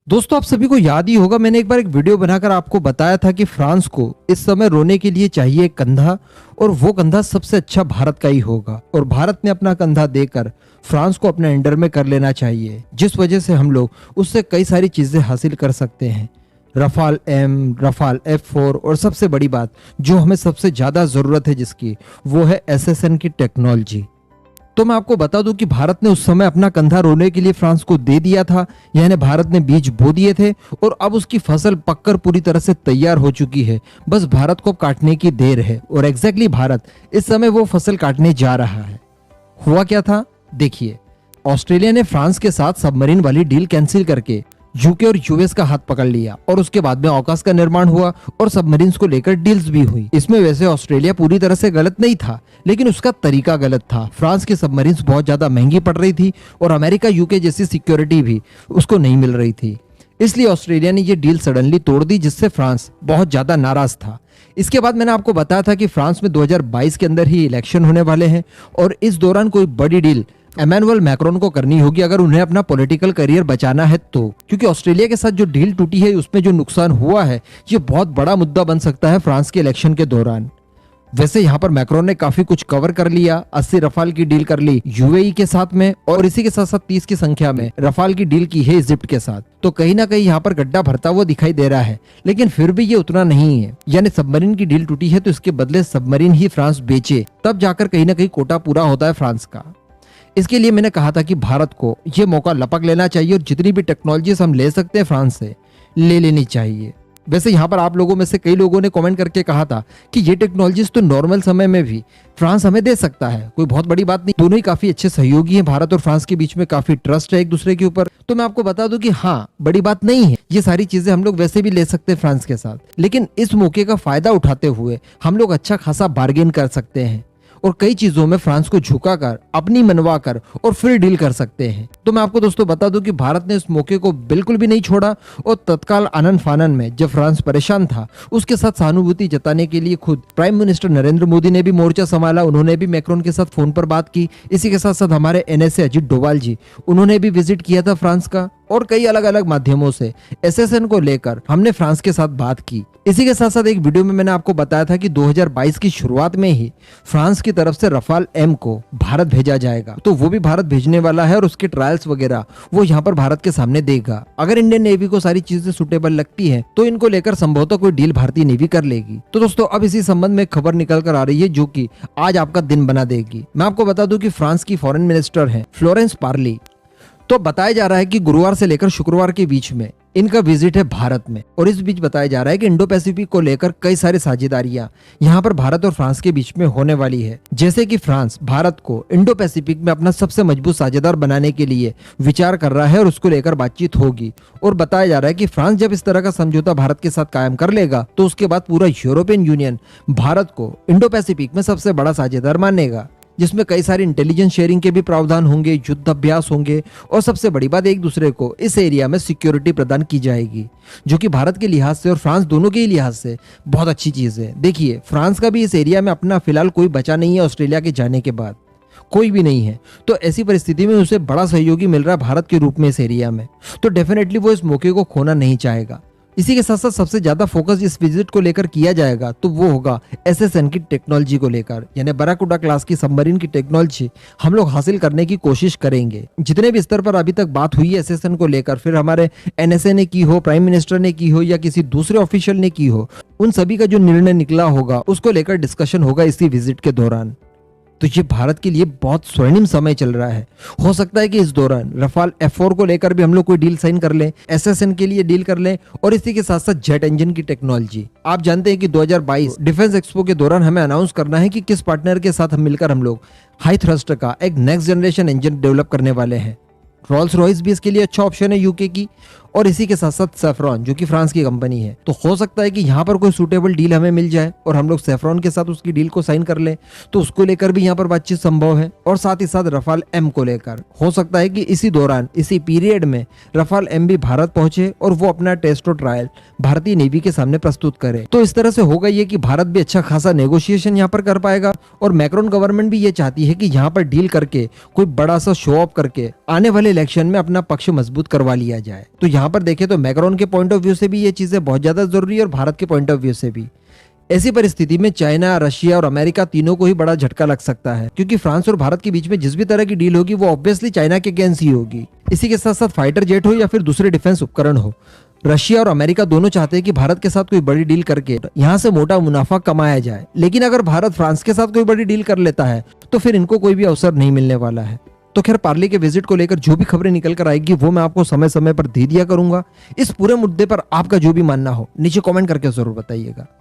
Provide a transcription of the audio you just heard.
दोस्तों, आप सभी को याद ही होगा, मैंने एक बार एक वीडियो बनाकर आपको बताया था कि फ्रांस को इस समय रोने के लिए चाहिए एक कंधा, और वो कंधा सबसे अच्छा भारत का ही होगा। और भारत ने अपना कंधा देकर फ्रांस को अपने अंडर में कर लेना चाहिए, जिस वजह से हम लोग उससे कई सारी चीजें हासिल कर सकते हैं। रफाल एम, रफाल F4, और सबसे बड़ी बात जो हमें सबसे ज्यादा जरूरत है जिसकी, वो है SSN की टेक्नोलॉजी। तो मैं आपको बता दूं कि भारत ने उस समय अपना कंधा रोने के लिए फ्रांस को दे दिया था, यानी भारत ने बीज बो दिए थे और अब उसकी फसल पककर पूरी तरह से तैयार हो चुकी है। बस भारत को काटने की देर है, और एग्जैक्टली भारत इस समय वो फसल काटने जा रहा है। हुआ क्या था, देखिए। ऑस्ट्रेलिया ने फ्रांस के साथ सबमरीन वाली डील कैंसिल करके यूके और यूएस का हाथ पकड़ लिया, और उसके बाद में ऑकस का निर्माण हुआ और सबमरीन्स को लेकर डील्स भी हुई। इसमें वैसे ऑस्ट्रेलिया पूरी तरह से गलत नहीं था, लेकिन उसका तरीका गलत था। फ्रांस की सबमरीन्स बहुत ज्यादा महंगी पड़ रही थी, और अमेरिका यूके जैसी सिक्योरिटी भी उसको नहीं मिल रही थी। इसलिए ऑस्ट्रेलिया ने ये डील सडनली तोड़ दी, जिससे फ्रांस बहुत ज्यादा नाराज था। इसके बाद मैंने आपको बताया था कि फ्रांस में 2022 के अंदर ही इलेक्शन होने वाले हैं, और इस दौरान कोई बड़ी डील इमैनुअल मैक्रोन को करनी होगी अगर उन्हें अपना पॉलिटिकल करियर बचाना है तो। क्योंकि ऑस्ट्रेलिया के साथ जो डील टूटी है, उसमें जो नुकसान हुआ है, ये बहुत बड़ा मुद्दा बन सकता है फ्रांस के इलेक्शन के दौरान। वैसे यहाँ पर मैक्रोन ने काफी कुछ कवर कर लिया। 80 रफाल की डील कर ली यूएई के साथ में, और इसी के साथ साथ 30 की संख्या में रफाल की डील की है इजिप्ट के साथ। तो कहीं ना कहीं यहाँ पर गड्ढा भरता हुआ दिखाई दे रहा है, लेकिन फिर भी ये उतना नहीं है। यानी सबमरीन की डील टूटी है तो इसके बदले सबमरीन ही फ्रांस बेचे, तब जाकर कहीं ना कहीं कोटा पूरा होता है फ्रांस का। इसके लिए मैंने कहा था कि भारत को ये मौका लपक लेना चाहिए, और जितनी भी टेक्नोलॉजीज हम ले सकते हैं फ्रांस से ले लेनी चाहिए। वैसे यहाँ पर आप लोगों में से कई लोगों ने कमेंट करके कहा था कि ये टेक्नोलॉजीज तो नॉर्मल समय में भी फ्रांस हमें दे सकता है, कोई बहुत बड़ी बात नहीं। दोनों ही काफी अच्छे सहयोगी हैं, भारत और फ्रांस के बीच में काफी ट्रस्ट है एक दूसरे के ऊपर। तो मैं आपको बता दूं कि हाँ, बड़ी बात नहीं है, ये सारी चीजें हम लोग वैसे भी ले सकते हैं फ्रांस के साथ, लेकिन इस मौके का फायदा उठाते हुए हम लोग अच्छा खासा बार्गेन कर सकते हैं, और कई चीजों में फ्रांस को झुकाकर, अपनी मनवाकर और फिर डील कर सकते हैं। तो मैं आपको दोस्तों बता दूं कि भारत ने इस मौके को बिल्कुल भी नहीं छोड़ा, और तत्काल आनन फानन में जब फ्रांस परेशान था, उसके साथ सहानुभूति जताने के लिए खुद प्राइम मिनिस्टर नरेंद्र मोदी ने भी मोर्चा संभाला। उन्होंने भी मैक्रोन के साथ फोन पर बात की। इसी के साथ साथ हमारे NSA अजीत डोभाल जी, उन्होंने भी विजिट किया था फ्रांस का, और कई अलग अलग माध्यमों से SSN को लेकर हमने फ्रांस के साथ बात की। इसी के साथ साथ एक वीडियो में मैंने आपको बताया था कि 2022 की शुरुआत में ही फ्रांस की तरफ से रफाल M को भारत भेजा जाएगा। तो वो भी भारत भेजने वाला है, और उसके ट्रायल्स वगैरह वो यहाँ पर भारत के सामने देगा। अगर इंडियन नेवी को सारी चीजें सुटेबल लगती है तो इनको लेकर संभवतः कोई डील भारतीय नेवी कर लेगी। तो दोस्तों, अब इसी संबंध में खबर निकल कर आ रही है, जो कि आज आपका दिन बना देगी। मैं आपको बता दूं कि फ्रांस की फॉरेन मिनिस्टर है फ्लोरेंस पार्ली। तो बताया जा रहा है कि गुरुवार से लेकर शुक्रवार के बीच में इनका विजिट है भारत में, और इस बीच बताया जा रहा है कि इंडो पैसिफिक को लेकर कई सारी साझेदारियां यहाँ पर भारत और फ्रांस के बीच में होने वाली है। जैसे कि फ्रांस भारत को इंडो पैसिफिक में अपना सबसे मजबूत साझेदार बनाने के लिए विचार कर रहा है, और उसको लेकर बातचीत होगी। और बताया जा रहा है कि फ्रांस जब इस तरह का समझौता भारत के साथ कायम कर लेगा, तो उसके बाद पूरा यूरोपियन यूनियन भारत को इंडो पैसिफिक में सबसे बड़ा साझेदार मानेगा, जिसमें कई सारी इंटेलिजेंस शेयरिंग के भी प्रावधान होंगे, युद्ध अभ्यास होंगे, और सबसे बड़ी बात, एक दूसरे को इस एरिया में सिक्योरिटी प्रदान की जाएगी, जो कि भारत के लिहाज से और फ्रांस दोनों के लिहाज से बहुत अच्छी चीज है। देखिए, फ्रांस का भी इस एरिया में अपना फिलहाल कोई बचा नहीं है, ऑस्ट्रेलिया के जाने के बाद कोई भी नहीं है। तो ऐसी परिस्थिति में उसे बड़ा सहयोगी मिल रहा है भारत के रूप में इस एरिया में, तो डेफिनेटली वो इस मौके को खोना नहीं चाहेगा। इसी के साथ साथ सबसे ज्यादा फोकस इस विजिट को लेकर किया जाएगा तो वो होगा SSN की टेक्नोलॉजी को लेकर, यानी बराकुडा क्लास की सबमरीन की टेक्नोलॉजी हम लोग हासिल करने की कोशिश करेंगे। जितने भी स्तर पर अभी तक बात हुई है SSN को लेकर, फिर हमारे NSA ने की हो, प्राइम मिनिस्टर ने की हो, या किसी दूसरे ऑफिशियल ने की हो, उन सभी का जो निर्णय निकला होगा उसको लेकर डिस्कशन होगा इसी विजिट के दौरान। तो ये भारत के लिए बहुत स्वर्णिम समय चल रहा है। हो सकता है कि इस दौरान रफाल F4 को लेकर भी हम लोग कोई डील साइन कर लें, SSN के लिए डील कर लें, और इसी के साथ साथ जेट इंजन की टेक्नोलॉजी। आप जानते हैं कि 2022 डिफेंस एक्सपो के दौरान हमें अनाउंस करना है कि किस पार्टनर के साथ मिलकर हम लोग हाई थ्रस्ट का एक नेक्स्ट जनरेशन इंजन डेवलप करने वाले हैं। रोल्स रॉयस भी इसके लिए अच्छा ऑप्शन है यूके की, और इसी के साथ साथ सेफ्रॉन जो कि फ्रांस की कंपनी है। तो हो सकता है कि यहाँ पर कोई सूटेबल डील हमें मिल जाए और हम लोग सेफ्रॉन के साथ उसकी डील को साइन कर लें, तो उसको लेकर भी यहाँ पर बातचीत संभव है। और साथ ही साथ रफाल M को लेकर हो सकता है कि इसी दौरान, इसी पीरियड में रफाल M भी भारत पहुंचे और वो अपना टेस्ट और ट्रायल भारतीय नेवी के सामने प्रस्तुत करे। तो इस तरह से होगा ये कि भारत भी अच्छा खासा नेगोशिएशन यहाँ पर कर पाएगा, और मैक्रोन गवर्नमेंट भी ये चाहती है कि यहाँ पर डील करके कोई बड़ा सा शो ऑफ करके आने वाले इलेक्शन में अपना पक्ष मजबूत करवा लिया जाए। तो यहाँ पर देखें तो मैक्रोन के पॉइंट ऑफ व्यू से भी ये चीजें बहुत ज्यादा जरूरी है और भारत के पॉइंट ऑफ व्यू से भी। ऐसी परिस्थिति में चाइना, रशिया और अमेरिका तीनों को ही बड़ा झटका लग सकता है, क्योंकि फ्रांस और भारत के बीच में जिस भी तरह की डील होगी वो ऑब्वियसली चाइना के अगेंस्ट ही होगी। इसी के साथ साथ फाइटर जेट हो या फिर दूसरे डिफेंस उपकरण हो, रशिया और अमेरिका दोनों चाहते हैं कि भारत के साथ कोई बड़ी डील करके यहाँ से मोटा मुनाफा कमाया जाए। लेकिन अगर भारत फ्रांस के साथ कोई बड़ी डील कर लेता है तो फिर इनको कोई भी अवसर नहीं मिलने वाला है। तो खैर, पार्ले के विजिट को लेकर जो भी खबरें निकल कर आएगी वो मैं आपको समय समय पर दे दिया करूंगा। इस पूरे मुद्दे पर आपका जो भी मानना हो नीचे कमेंट करके जरूर बताइएगा।